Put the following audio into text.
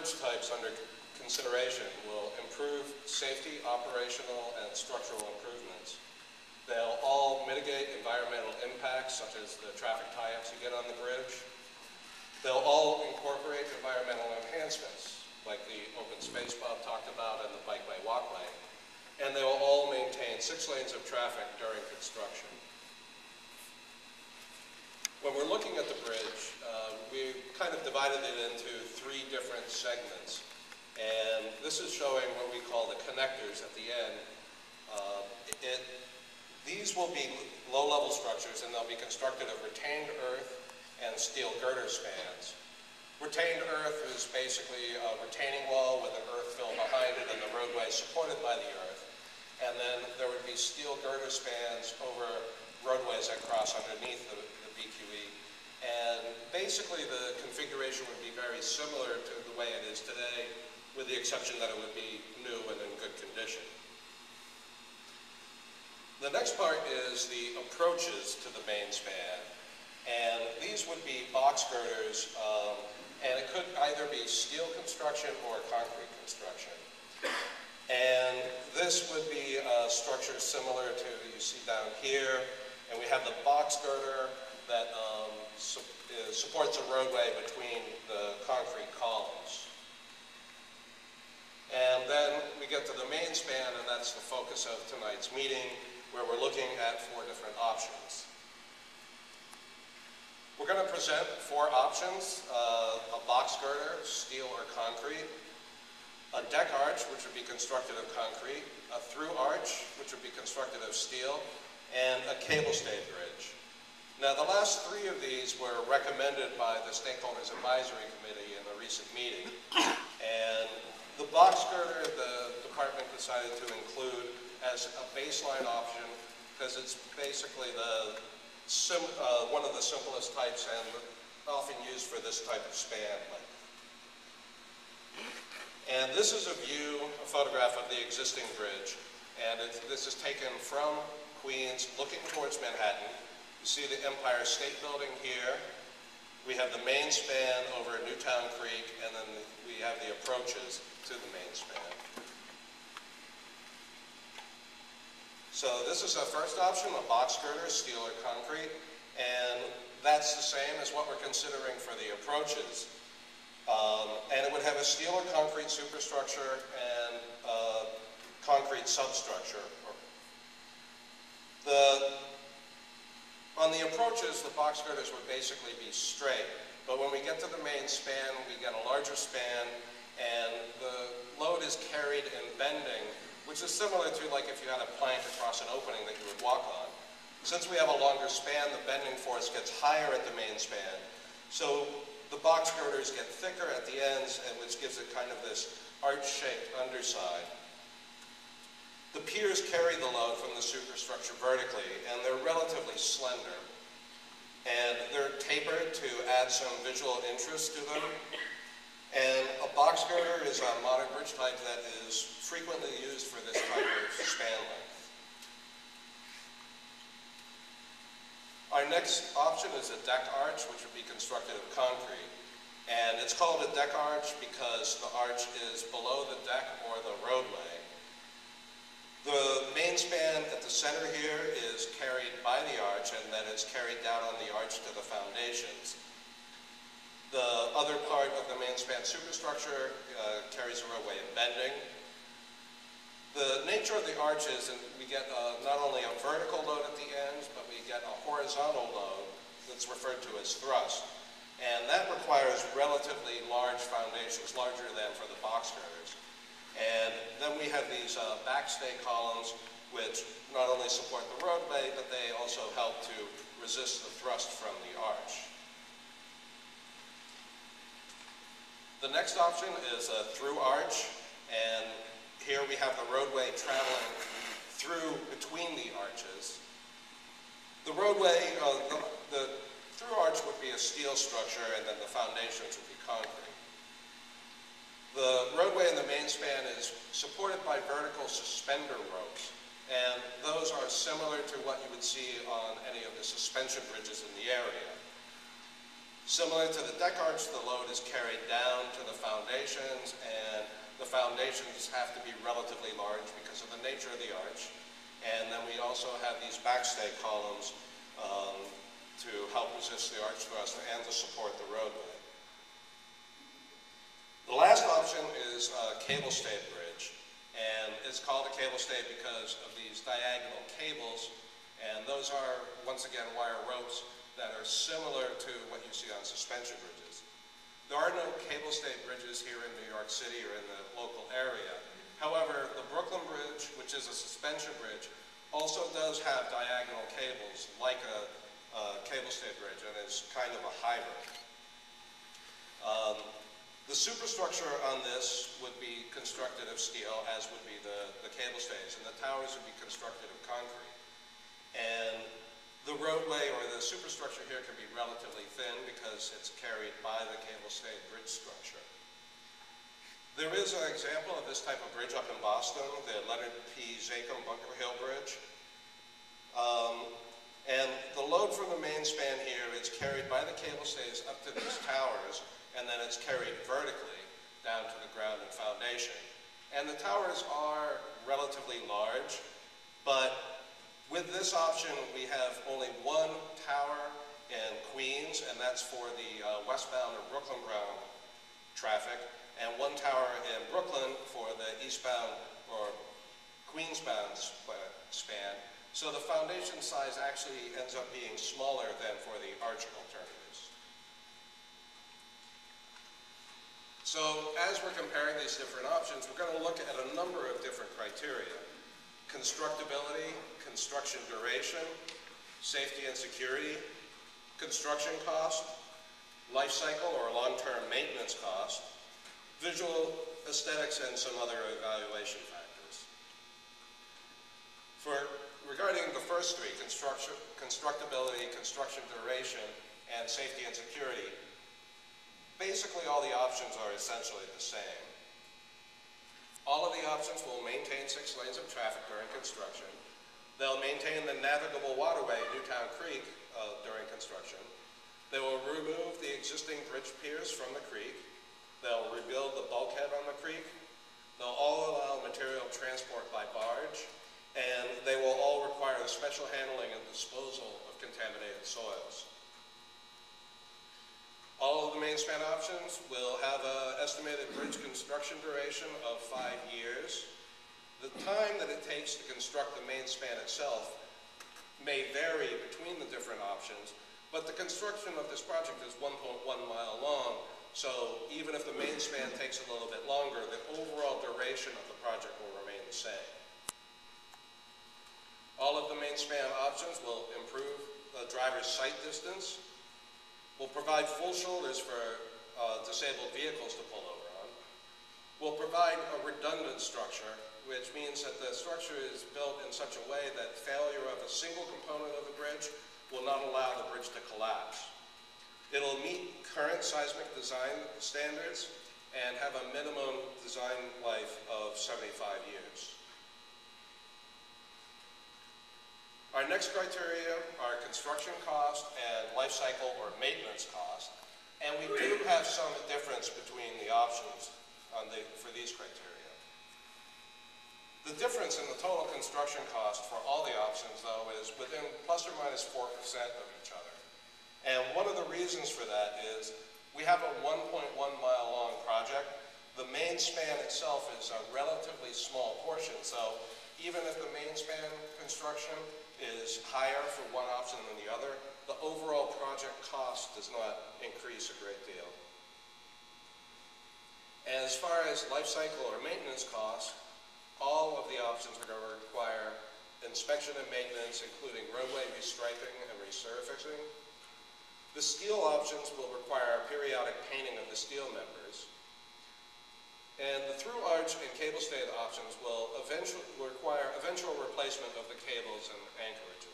bridge types under consideration will improve safety, operational, and structural improvements. They'll all mitigate environmental impacts, such as the traffic tie-ups you get on the bridge. They'll all incorporate environmental enhancements, like the open space Bob talked about and the bikeway walkway. And they will all maintain 6 lanes of traffic during construction. When we're looking at the bridge, we kind of divided it into 3 different segments. And this is showing what we call the connectors at the end. These will be low-level structures, and they'll be constructed of retained earth and steel girder spans. Retained earth is basically a retaining wall with an earth fill behind it and the roadway supported by the earth. And then there would be steel girder spans over roadways that cross underneath the BQE. And basically the configuration would be very similar to the way it is today, with the exception that it would be new and in good condition. The next part is the approaches to the main span. And these would be box girders, and it could either be steel construction or concrete construction. And this would be a structure similar to you see down here. And we have the box girder that supports a roadway between the concrete columns. And then we get to the main span, and that's the focus of tonight's meeting, where we're looking at 4 different options. We're going to present 4 options: a box girder, steel or concrete; a deck arch, which would be constructed of concrete; a through arch, which would be constructed of steel; and a cable stay bridge. Now, the last 3 of these were recommended by the Stakeholders Advisory Committee in a recent meeting. And the box girder, the department decided to include as a baseline option because it's basically one of the simplest types and often used for this type of span length. And this is a photograph of the existing bridge. And this is taken from Queens, looking towards Manhattan. You see the Empire State Building here. We have the main span over Newtown Creek, and then we have the approaches to the main span. So this is our first option, a box girder, steel or concrete, and that's the same as what we're considering for the approaches. And it would have a steel or concrete superstructure and a concrete substructure. On the approaches, the box girders would basically be straight, but when we get to the main span, we get a larger span, and the load is carried in bending, which is similar to like if you had a plank across an opening that you would walk on. Since we have a longer span, the bending force gets higher at the main span. So the box girders get thicker at the ends, and which gives it kind of this arch-shaped underside. The piers carry the load from the superstructure vertically, and they're relatively slender. And they're tapered to add some visual interest to them. And a box girder is a modern bridge type that is frequently used for this type of span length. Our next option is a deck arch, which would be constructed of concrete. And it's called a deck arch because the arch is below the deck or the roadway. The main span at the center here is carried by the arch, and then it's carried down on the arch to the foundations. The other part of the main span superstructure carries a roadway in bending. The nature of the arch is that we get not only a vertical load at the ends, but we get a horizontal load that's referred to as thrust. And that requires relatively large foundations, larger than for the box girders. And then we have these backstay columns, which not only support the roadway, but they also help to resist the thrust from the arch. The next option is a through arch, and here we have the roadway traveling through between the arches. The roadway, the through arch would be a steel structure, and then the foundations would be concrete. The roadway in the main span is supported by vertical suspender ropes, and those are similar to what you would see on any of the suspension bridges in the area. Similar to the deck arch, the load is carried down to the foundations, and the foundations have to be relatively large because of the nature of the arch. And then we also have these backstay columns to help resist the arch thrust and to support the roadway. The last option is a cable stayed bridge, and it's called a cable stay because of these diagonal cables, and those are, once again, wire ropes that are similar to what you see on suspension bridges. There are no cable stayed bridges here in New York City or in the local area. However, the Brooklyn Bridge, which is a suspension bridge, also does have diagonal cables like a cable stayed bridge, and is kind of a hybrid. The superstructure on this would be constructed of steel, as would be the cable stays, and the towers would be constructed of concrete. And the roadway or the superstructure here can be relatively thin because it's carried by the cable stayed bridge structure. There is an example of this type of bridge up in Boston, the Leonard P. Zachem Bunker Hill Bridge. And the load from the main span here is carried by the cable stays up to these towers, and then it's carried vertically down to the ground and foundation. And the towers are relatively large, but with this option we have only one tower in Queens, and that's for the westbound or Brooklyn bound traffic, and one tower in Brooklyn for the eastbound or Queens-bound span. So the foundation size actually ends up being smaller than for the arch alternatives. So as we're comparing these different options, we're going to look at a number of different criteria: constructability, construction duration, safety and security, construction cost, life cycle or long-term maintenance cost, visual aesthetics, and some other evaluation factors. Regarding the first three, constructability, construction duration, and safety and security, basically all the options are essentially the same. All of the options will maintain 6 lanes of traffic during construction. They'll maintain the navigable waterway, Newtown Creek, during construction. They will remove the existing bridge piers from the creek. They'll rebuild the bulkhead on the creek. They'll all allow material transport by barge, and they will all require the special handling and disposal of contaminated soils. All of the main span options will have an estimated bridge construction duration of 5 years. The time that it takes to construct the main span itself may vary between the different options, but the construction of this project is 1.1 mile long, so even if the main span takes a little bit longer, the overall duration of the project will remain the same. All of the main span options will improve the driver's sight distance, will provide full shoulders for disabled vehicles to pull over on, will provide a redundant structure, which means that the structure is built in such a way that failure of a single component of the bridge will not allow the bridge to collapse. It'll meet current seismic design standards and have a minimum design life of 75 years. Our next criteria are construction cost and life cycle or maintenance cost. And we do have some difference between the options for these criteria. The difference in the total construction cost for all the options, though, is within plus or minus 4% of each other. And one of the reasons for that is we have a 1.1 mile long project. The main span itself is a relatively small portion, so even if the main span construction is higher for one option than the other, the overall project cost does not increase a great deal. As far as life cycle or maintenance costs, all of the options are going to require inspection and maintenance, including roadway restriping and resurfacing. The steel options will require periodic painting of the steel members. And the through arch and cable stayed options will eventually require eventual replacement of the cables and anchorages.